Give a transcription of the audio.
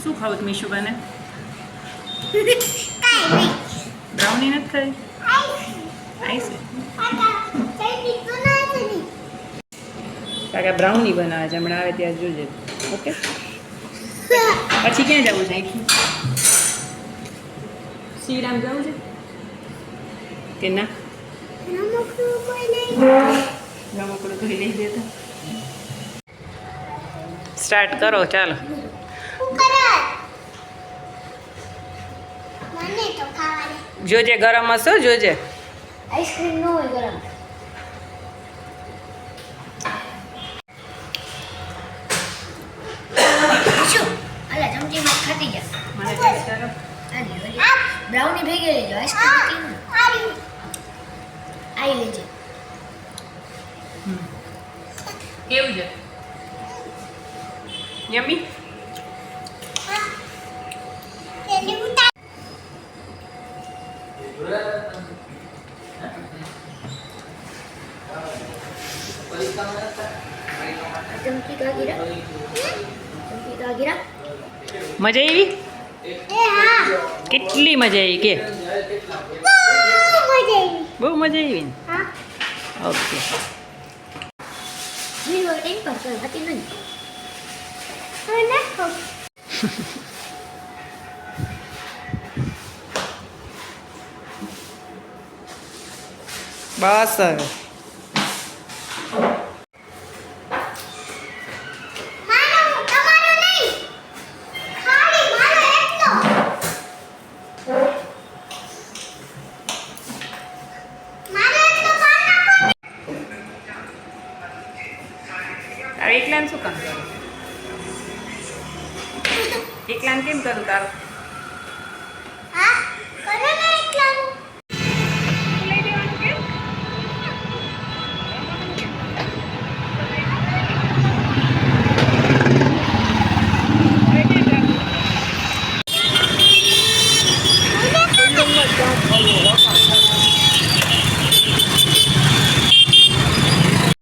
શું ખાવું મીશુબાને? કાઈ નહીં. બ્રાઉની નથી ખાવી? આઈસ કાકા બ્રાઉની બનાવે છે, હમણાં આવે ત્યાં જોજે. ઓકે, પછી ક્યાં જવું છે? શ્રીરામ જવું છે કે ના? રમકડું કોઈ નહીં. રમકડું કોઈ લઈ દેતા. સ્ટાર્ટ કરો, ચાલો. મને તો ખાવાની. જોજે ગરમ હશે, જોજે. આઈસ્ક્રીમ ન હોય ગરમ. શું? અલા ચમચીમાં ખાતી જા. મને ટેસ્ટ કરો. બ્રાઉની ભેગી લેજો. આઈસ્ક્રીમ આઈ લેજે. કેવું છે? યમ્મી? ચમચી કાગીરા. ચમચી કાગીરા. મજા આવી? એ હા. કેટલી મજા આવી કે? બહુ મજા આવી ને? હા. ઓકે. વીર હોય ટેન પર કર હતી નહીં. હવે નાખો. બસ હવે મારો તમારો નહીં. ખાલી મારો એકલો. મારો એકલો પાનો. તારે એકલાને શું કામ કરું? એકલાને કેમ કરું તારું?